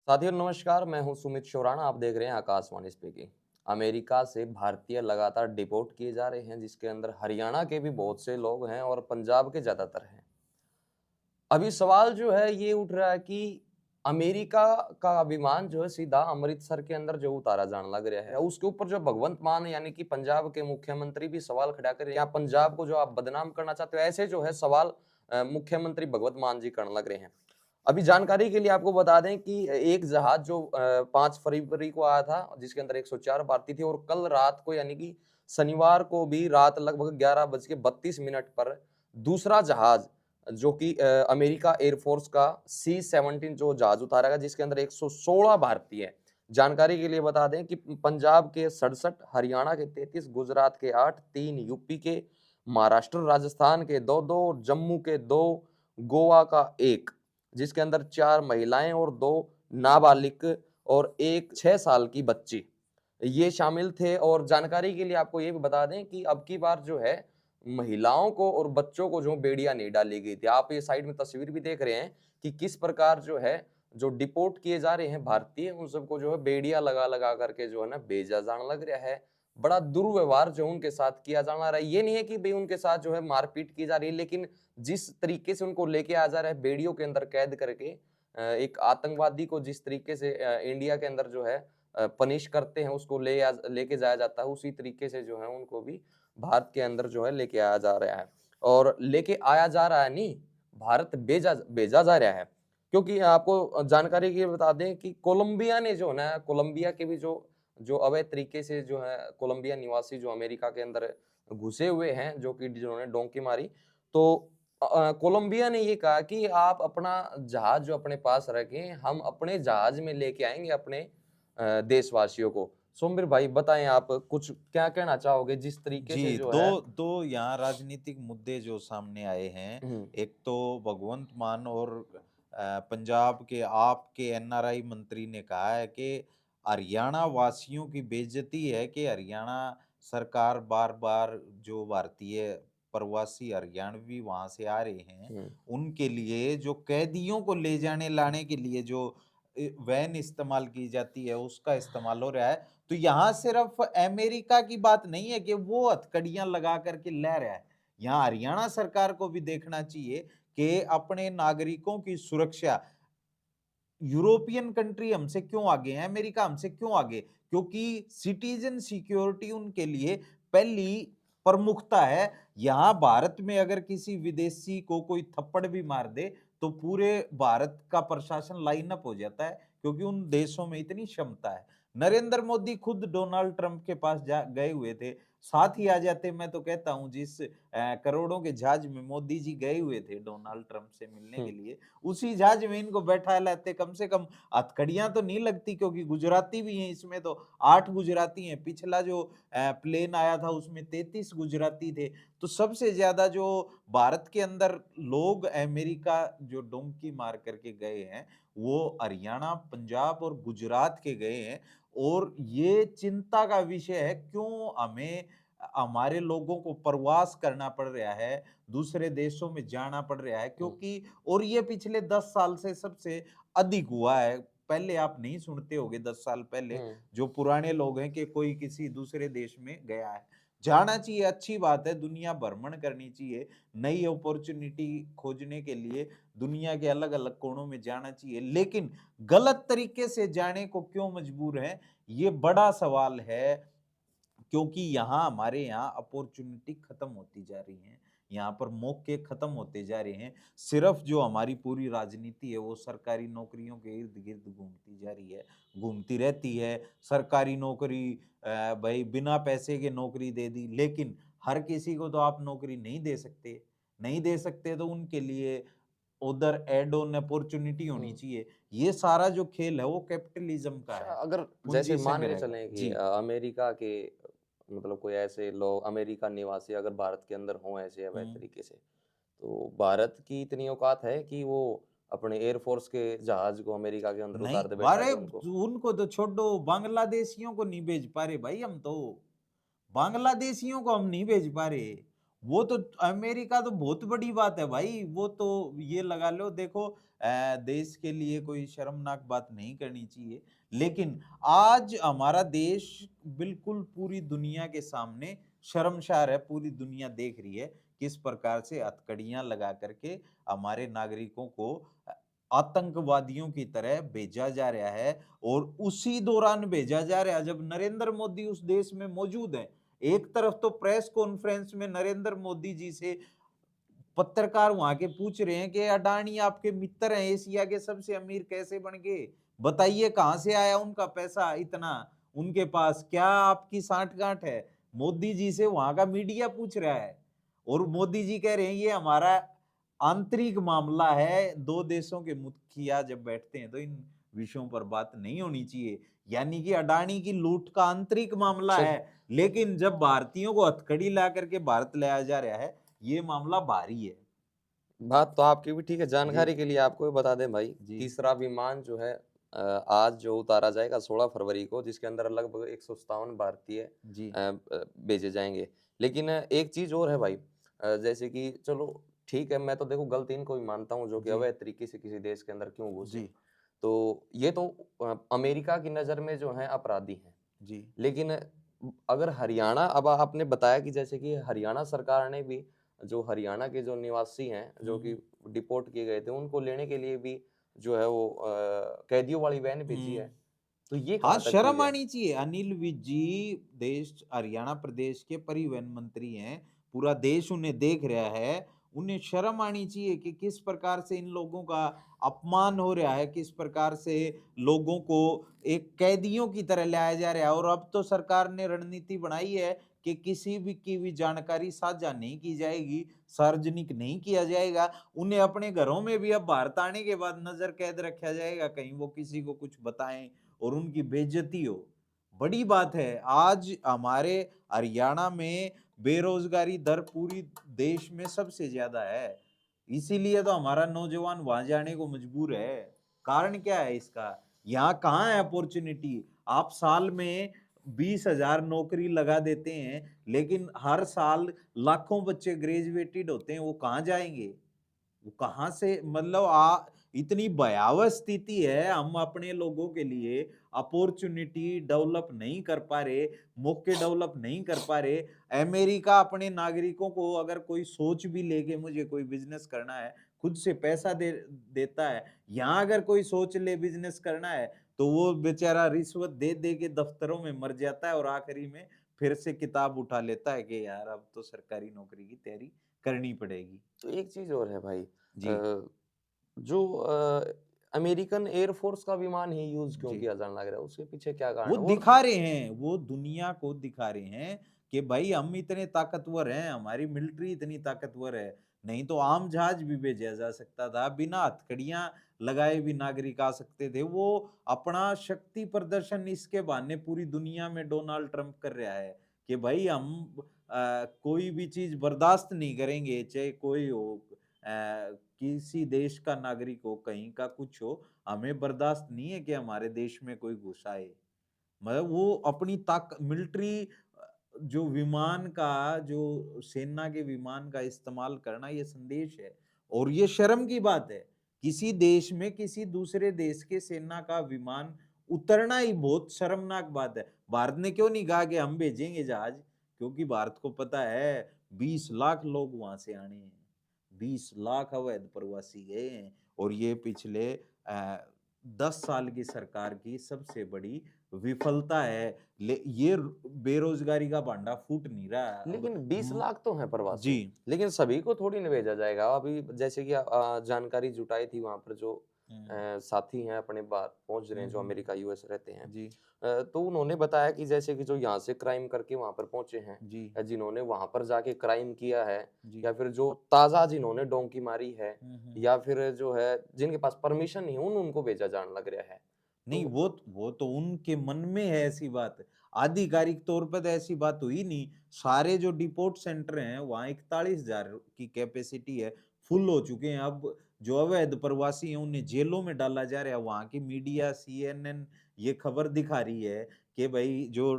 साथियों नमस्कार, मैं हूं सुमित शोराना। आप देख रहे हैं आकाशवाणी स्पीकिंग। अमेरिका से भारतीय लगातार डिपोर्ट किए जा रहे हैं, जिसके अंदर हरियाणा के भी बहुत से लोग हैं और पंजाब के ज्यादातर हैं। अभी सवाल जो है ये उठ रहा है कि अमेरिका का विमान जो है सीधा अमृतसर के अंदर जो उतारा जाने लग रहा है, उसके ऊपर जो भगवंत मान यानी कि पंजाब के मुख्यमंत्री भी सवाल खड़ा कर रहे हैं, क्या पंजाब को जो आप बदनाम करना चाहते हो? ऐसे जो है सवाल मुख्यमंत्री भगवंत मान जी करने लग रहे हैं। अभी जानकारी के लिए आपको बता दें कि एक जहाज जो 5 फरवरी को आया था, जिसके अंदर 104 भारतीय थे, और कल रात को यानी कि शनिवार को भी रात लगभग 11:32 पर दूसरा जहाज जो कि अमेरिका एयरफोर्स का C-17 जो जहाज उतारा गया, जिसके अंदर 116 भारतीय हैं। जानकारी के लिए बता दें कि पंजाब के 67, हरियाणा के 33, गुजरात के 8, 3 यूपी के, महाराष्ट्र, राजस्थान के 2-2, जम्मू के 2, गोवा का 1, जिसके अंदर 4 महिलाएं और 2 नाबालिग और 1 6 साल की बच्ची ये शामिल थे। और जानकारी के लिए आपको ये भी बता दें कि अब की बार जो है महिलाओं को और बच्चों को जो बेड़ियां नहीं डाली गई थी। आप ये साइड में तस्वीर भी देख रहे हैं कि किस प्रकार जो है जो डिपोर्ट किए जा रहे हैं भारतीय, उन सबको जो है बेड़ियां लगा लगा करके जो है ना भेजा जाने लग रहा है। बड़ा दुर्व्यवहार जो उनके साथ किया जाना रहा है। ये नहीं है कि भाई उनके साथ जो है मारपीट की जा रही है, लेकिन जिस तरीके से उनको लेके आ जा रहा है बेड़ियों के अंदर कैद करके, एक आतंकवादी को जिस तरीके से इंडिया के अंदर जो है पनिश करते हैं, उसको लेके जाया जाता है, उसी तरीके से जो है उनको भी भारत के अंदर जो है लेके आया जा रहा है। और लेके आया जा रहा है नहीं, भारत भेजा भेजा जा रहा है। क्योंकि आपको जानकारी के लिए बता दें कि कोलंबिया ने जो है ना, कोलंबिया के भी जो जो अवैध तरीके से जो है कोलंबिया निवासी जो अमेरिका के अंदर घुसे हुए हैं, जो कि जिन्होंने डोंकी मारी, तो कोलंबिया ने ये कहा कि आप अपना जहाज जो अपने पास रखें, हम अपने जहाज में लेके आएंगे अपने देशवासियों को। सोमवीर भाई बताएं, आप कुछ क्या कहना चाहोगे जिस तरीके से जी, जो 2 है। 2 यहाँ राजनीतिक मुद्दे जो सामने आए हैं, हुँ, एक तो भगवंत मान और पंजाब के आप के एनआरआई मंत्री ने कहा है कि हरियाणा वासियों की बेइज्जती है कि हरियाणा सरकार बार-बार जो भारतीय प्रवासी हरियाणवी वहाँ से आ रहे हैं, हुँ, उनके लिए जो कैदियों को ले जाने-लाने के लिए जो वैन इस्तेमाल की जाती है, उसका इस्तेमाल हो रहा है। तो यहाँ सिर्फ अमेरिका की बात नहीं है कि वो हथकड़ियाँ लगा कर के ले रहा है। यहाँ हरियाणा सरकार को भी देखना चाहिए कि अपने नागरिकों की सुरक्षा यूरोपियन कंट्री हमसे क्यों आगे हैं, अमेरिका हमसे क्यों आगे? क्योंकि सिटीज़न सिक्योरिटी उनके लिए पहली प्रमुखता है। यहाँ भारत में अगर किसी विदेशी को कोई थप्पड़ भी मार दे, तो पूरे भारत का प्रशासन लाइन अप हो जाता है, क्योंकि उन देशों में इतनी क्षमता है। नरेंद्र मोदी खुद डोनाल्ड ट्रंप के पास जा गए हुए थे, साथ ही आ जाते। मैं तो कहता हूँ जिस करोड़ों के जहाज में मोदी जी गए हुए थे डोनाल्ड ट्रंप से मिलने हुँ, के लिए, उसी जहाज में इनको बैठा लाते। कम से कम हथकड़ियाँ तो नहीं लगती, क्योंकि गुजराती भी हैं इसमें, तो 8 गुजराती हैं। पिछला जो प्लेन आया था उसमें 33 गुजराती थे। तो सबसे ज़्यादा जो भारत के अंदर लोग अमेरिका जो डोंकी मार करके गए हैं, वो हरियाणा, पंजाब और गुजरात के गए हैं। और ये चिंता का विषय है, क्यों हमें हमारे लोगों को प्रवास करना पड़ रहा है, दूसरे देशों में जाना पड़ रहा है, हुँ, क्योंकि और ये पिछले 10 साल से सबसे अधिक हुआ है। पहले आप नहीं सुनते होंगे 10 साल पहले, हुँ, जो पुराने लोग हैं, कि कोई किसी दूसरे देश में गया है। जाना चाहिए, अच्छी बात है, दुनिया भ्रमण करनी चाहिए, नई अपॉर्च्युनिटी खोजने के लिए दुनिया के अलग-अलग कोनों में जाना चाहिए। लेकिन गलत तरीके से जाने को क्यों मजबूर हैं, ये बड़ा सवाल है। क्योंकि यहाँ हमारे यहाँ अपॉर्चुनिटी खत्म होती जा रही हैं, यहाँ पर मौके खत्म होते जा रहे हैं। सिर्फ जो हमारी पूरी राजनीति है वो सरकारी नौकरियों के इर्द-गिर्द घूमती जा रही है, घूमती रहती है। सरकारी नौकरी भई बिना पैसे के नौकरी दे दी, लेकिन हर किसी को तो आप नौकरी नहीं दे सकते। नहीं दे सकते तो उनके लिए उधर ऐड ऑन अपॉर्चुनिटी होनी हुँ। चाहिए। ये सारा जो खेल है वो कैपिटलिज्म का अच्छा, है, अगर जैसे पूँजी संघ मान के रहेगा। चलें कि जी। अमेरिका के मतलब कोई ऐसे लोग अमेरिका निवासी अगर भारत के अंदर हों ऐसे अवैध हुँ। तरीके से, तो भारत की इतनी औकात है कि वो अपने एयर फ़ोर्स के जहाज़ को अमेरिका के अंदर नहीं, उतार दे, बैठा अरे दे उनको? उनको तो छोड़ो, बांग्लादेशियों को नहीं भेज पा रहे भाई हम तो। बांग्लादेशियों को हम नहीं भेज पा रहे। वो तो अमेरिका तो बहुत बड़ी बात है भाई, वो तो ये लगा लो, देखो देश के लिए कोई शर्मनाक बात नहीं करनी चाहिए, लेकिन आज हमारा देश बिल्कुल पूरी दुनिया के सामने शर्मसार है। पूरी दुनिया देख रही है किस प्रकार से हथकड़ियां लगा करके हमारे नागरिकों को आतंकवादियों की तरह भेजा जा रहा है, और उसी दौरान भेजा जा रहा है जब नरेंद्र मोदी उस देश में मौजूद है। एक तरफ तो प्रेस कॉन्फ्रेंस में नरेंद्र मोदी जी से पत्रकार वहां के पूछ रहे हैं कि अडानी आपके मित्र हैं, एशिया के सबसे अमीर कैसे बन गए, बताइए कहां से आया उनका पैसा इतना उनके पास, क्या आपकी सांठगांठ है। मोदी जी से वहां का मीडिया पूछ रहा है, और मोदी जी कह रहे हैं ये हमारा आंतरिक मामला है, दो देशों के मुखिया जब बैठते हैं तो इन विषयों पर बात नहीं होनी चाहिए। यानी कि अडानी की लूट का आंतरिक मामला सही है, लेकिन जब भारतीयों को हथकड़ी ला करके भारत लाया जा रहा है, ये मामला भारी है। बात तो आपकी भी ठीक है, जी, जानकारी के लिए आपको भी बता दें भाई, जी, तीसरा विमान जो है आज जो उतारा जाएगा 16 फरवरी को, जिसके अंदर लगभग 157 भारतीय जी, भेजे जाएँगे। लेकिन एक चीज़ और है भाई, जैसे कि चलो ठीक है, मैं तो देखो गलत इनको भी मानता हूँ जो कि जी, अवैध तरीके से किसी देश के अंदर क्यों घुसे। जी, तो ये तो अमेरिका की नज़र में जो हैं अपराधी हैं। जी, लेकिन अगर हरियाणा, अब आपने बताया कि जैसे कि हरियाणा सरकार ने भी जो हरियाणा के जो निवासी हैं, हुँ, जो कि हुँ, डिपोर्ट किए गए थे, उनको लेने के लिए भी जो है वो कैदियों वाली वैन भेजी है। हुँ। तो ये हाँ, कहाँ तक ठीक शर्म है? आनी चाहिए। अनिल विज जी देश हरियाणा प्रदेश के परिवहन मंत्री हैं। पूरा देश उन्हें देख रहा है। उन्हें शर्म आनी चाहिए कि किस प्रकार से इन लोगों का अपमान हो रहा है, किस प्रकार से लोगों को एक कैदियों की तरह लाया जा रहा है। और अब तो सरकार ने रणनीति बनाई है कि किसी भी की भी जानकारी साझा नहीं की जाएगी, सार्वजनिक नहीं किया जाएगा। उन्हें अपने घरों में भी अब भारत आने के बाद नज़र कैद रखा जाएगा, कहीं वो किसी को कुछ बताएँ और उनकी बेइज्जती हो। बड़ी बात है, आज हमारे हरियाणा में बेरोजगारी दर पूरी देश में सबसे ज्यादा है। इसीलिए तो हमारा नौजवान वहां जाने को मजबूर है। कारण क्या है इसका? यहाँ कहाँ है अपॉर्चुनिटी? आप साल में 20,000 नौकरी लगा देते हैं, लेकिन हर साल लाखों बच्चे ग्रेजुएटेड होते हैं, वो कहाँ जाएंगे? वो कहाँ से, मतलब इतनी भयावह स्थिति है, हम अपने लोगों के लिए अपॉर्चुनिटी डेवलप नहीं कर पा रहे, मौके डेवलप नहीं कर पा रहे। अमेरिका अपने नागरिकों को अगर कोई सोच भी लेके मुझे कोई बिजनेस करना है, खुद से पैसा देता है। यहाँ अगर कोई सोच ले बिजनेस करना है, तो वो बेचारा रिश्वत दे दे के दफ्तरों में मर जाता है, और आखिरी में फिर से किताब उठा लेता है कि यार अब तो सरकारी नौकरी की तैयारी करनी पड़ेगी। तो एक चीज़ और है भाई, जी, जो अमेरिकन एयर फ़ोर्स का विमान ही यूज़ क्यों जी। किया जाने लग रहा है? उसके पीछे क्या वो कारण है? और दिखा रहे हैं, वो दुनिया को दिखा रहे हैं कि भाई हम इतने ताकतवर हैं, हमारी मिलिट्री इतनी ताकतवर है। नहीं तो आम जहाज भी भेजा जा सकता था, बिना हथकड़ियाँ लगाए भी नागरिक आ सकते थे। वो अपना शक्ति प्रदर्शन इसके बहाने पूरी दुनिया में डोनाल्ड ट्रंप कर रहा है कि भाई हम कोई भी चीज़ बर्दाश्त नहीं करेंगे, चाहे कोई हो, किसी देश का नागरिक हो, कहीं का कुछ हो, हमें बर्दाश्त नहीं है कि हमारे देश में कोई घुस आए। मतलब वो अपनी ताक मिलिट्री जो विमान का, जो सेना के विमान का इस्तेमाल करना, ये संदेश है, और ये शर्म की बात है। किसी देश में किसी दूसरे देश के सेना का विमान उतरना ही बहुत शर्मनाक बात है। भारत ने क्यों नहीं कहा कि हम भेजेंगे जहाज? क्योंकि भारत को पता है 20 लाख लोग वहां से आने हैं। 20 लाख अवैध प्रवासी गए हैं, और ये पिछले 10 साल की सरकार की सबसे बड़ी विफलता है। ये बेरोजगारी का भांडा फूट नहीं रहा है अब। लेकिन 20 लाख तो हैं जी, प्रवासी, लेकिन सभी को थोड़ी ना भेजा जाएगा। अभी जैसे कि जानकारी जुटाई थी वहाँ पर जो हम्म, साथी हैं अपने बाहर पहुँच रहे हैं, जो हम्म, अमेरिका, यूएस रहते हैं। जी, तो उन्होंने बताया कि जैसे कि जो यहाँ से क्राइम करके वहाँ पर पहुँचे हैं, जी, या जिन्होंने वहाँ पर जाके क्राइम किया है, जी, या फिर जो ताज़ा जिन्होंने डोंकी मारी है, हम्म। या फिर जो है जिनके पास परमिशन नहीं है, उनको भेजा जाने लग रहा है। नहीं, तो वो तो उनके मन में है ऐसी बात। आधिकारिक तौर पे तो ऐसी बात हुई नहीं। सारे जो डिपोर्ट सेंटर हैं, वहाँ 41,000 की कैपेसिटी है, फुल हो चुके हैं। अब जो अवैध प्रवासी हैं, उन्हें जेलों में डाला जा रहा है। वहाँ की मीडिया, सीएनएन ये खबर दिखा रही है कि भई जो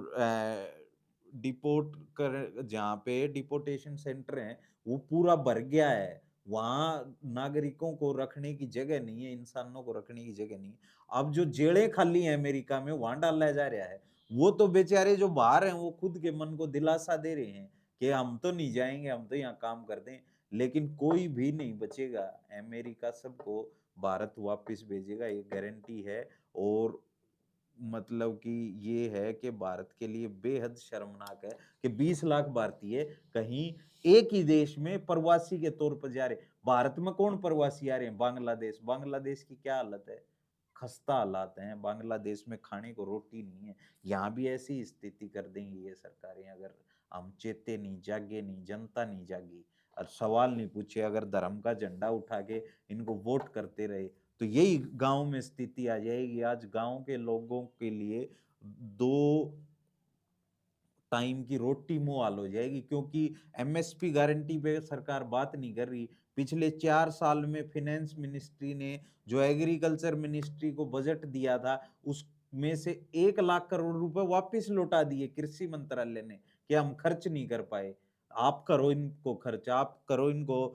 डिपोर्ट कर जहाँ पे डिपोर्टेशन सेंटर है वो पूरा भर गया है। वहाँ नागरिकों को रखने की जगह नहीं है, इंसानों को रखने की जगह नहीं है। अब जो जेलें खाली हैं अमेरिका में वहाँ डाला जा रहा है। वो तो बेचारे जो बाहर हैं वो खुद के मन को दिलासा दे रहे हैं कि हम तो नहीं जाएँगे, हम तो यहाँ काम करते हैं। लेकिन कोई भी नहीं बचेगा। अमेरिका सबको भारत वापस भेजेगा, ये गारंटी है। और मतलब कि ये है कि भारत के लिए बेहद शर्मनाक है कि 20 लाख भारतीय कहीं एक ही देश में प्रवासी के तौर पर जा रहे। भारत में कौन प्रवासी आ रहे हैं? बांग्लादेश। बांग्लादेश की क्या हालत है? खस्ता हालात हैं। बांग्लादेश में खाने को रोटी नहीं है। यहाँ भी ऐसी स्थिति कर देंगी ये सरकारें अगर हम चेते नहीं, जागे नहीं, जनता नहीं जागी और सवाल नहीं पूछे, अगर धर्म का झंडा उठा के इनको वोट करते रहे तो यही गाँव में स्थिति आ जाएगी। आज गाँव के लोगों के लिए 2 टाइम की रोटी मुँह हाल हो जाएगी क्योंकि एमएसपी गारंटी पे सरकार बात नहीं कर रही। पिछले 4 साल में फाइनेंस मिनिस्ट्री ने जो एग्रीकल्चर मिनिस्ट्री को बजट दिया था, उसमें से 1 लाख करोड़ रुपए वापस लौटा दिए कृषि मंत्रालय ने कि हम खर्च नहीं कर पाए। आप करो इनको खर्च, आप करो इनको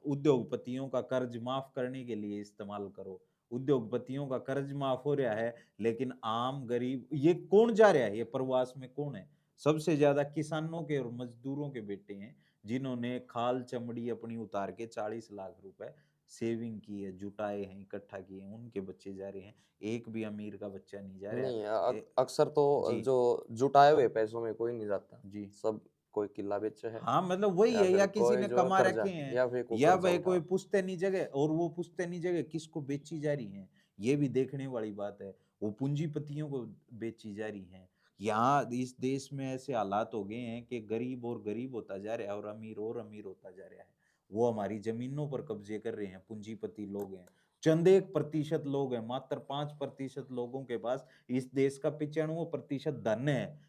उद्योगपतियों का कर्ज माफ करने के लिए इस्तेमाल करो। उद्योगपतियों का कर्ज माफ हो रहा है, लेकिन आम गरीब ये कौन जा रहा है? ये प्रवास में कौन है? सबसे ज्यादा किसानों के और मजदूरों के बेटे हैं जिन्होंने खाल चमड़ी अपनी उतार के 40 लाख रुपए सेविंग की है, जुटाए हैं, इकट्ठा किए हैं, उनके बच्चे जा रहे हैं। एक भी अमीर का बच्चा नहीं जा रहा। नहीं ए, अक्सर तो जी जो जुटाए हुए पैसों में कोई नहीं जाता। जी। सब कोई किला बेचे है हाँ, मतलब वही या है, फिर या किसी कोई ने जो है कमा कर्जा रखे हैं या फिर कोई या कर्जा भाई उठा। कोई पुश्तैनी जगह, और वो पुश्तैनी जगह किसको बेची जा रही हैं, ये भी देखने वाली बात है। वो पूंजीपतियों को बेची जा रही हैं। यहाँ इस देश में ऐसे हालात हो गए हैं कि गरीब और गरीब होता जा रहा है और अमीर होता जा रहा है। वो हमारी जमीनों पर कब्जे कर रहे हैं, पूंजीपति लोग हैं। चंद 1% लोग हैं, मात्र 5% लोगों के पास इस देश का 95% धन है।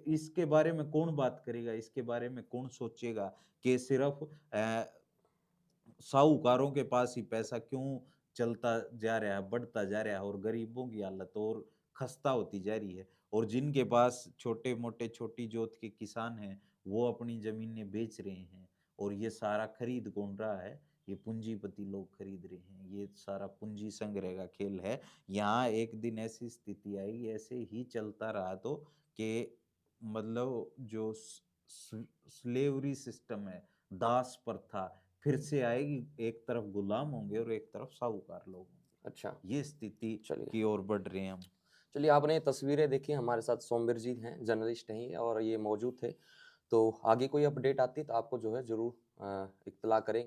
इसके बारे में कौन बात करेगा? इसके बारे में कौन सोचेगा कि सिर्फ साहूकारों के पास ही पैसा क्यों चलता जा रहा है, बढ़ता जा रहा है और गरीबों की हालत और खस्ता होती जा रही है। और जिनके पास छोटे-मोटे छोटी जोत के किसान हैं, वो अपनी ज़मीनें बेच रहे हैं और ये सारा खरीद कौन रहा है? ये पूंजीपति लोग खरीद रहे हैं। ये सारा पूंजी संग्रह का खेल है। यहाँ एक दिन ऐसी स्थिति आएगी, ऐसे ही चलता रहा तो कि मतलब जो स्लेवरी सिस्टम है, दास प्रथा फिर से आएगी। एक तरफ गुलाम होंगे और एक तरफ साहूकार लोग अच्छा, होंगे। ये स्थिति चलिए। की ओर बढ़ रहे हैं हम। चलिए आपने ये तस्वीरें देखी, हमारे साथ सोमवीर जी हैं, जर्नलिस्ट हैं ये और ये मौजूद थे। तो आगे कोई अपडेट आती है तो आपको जो है ज़रूर इत्तला करेंगे।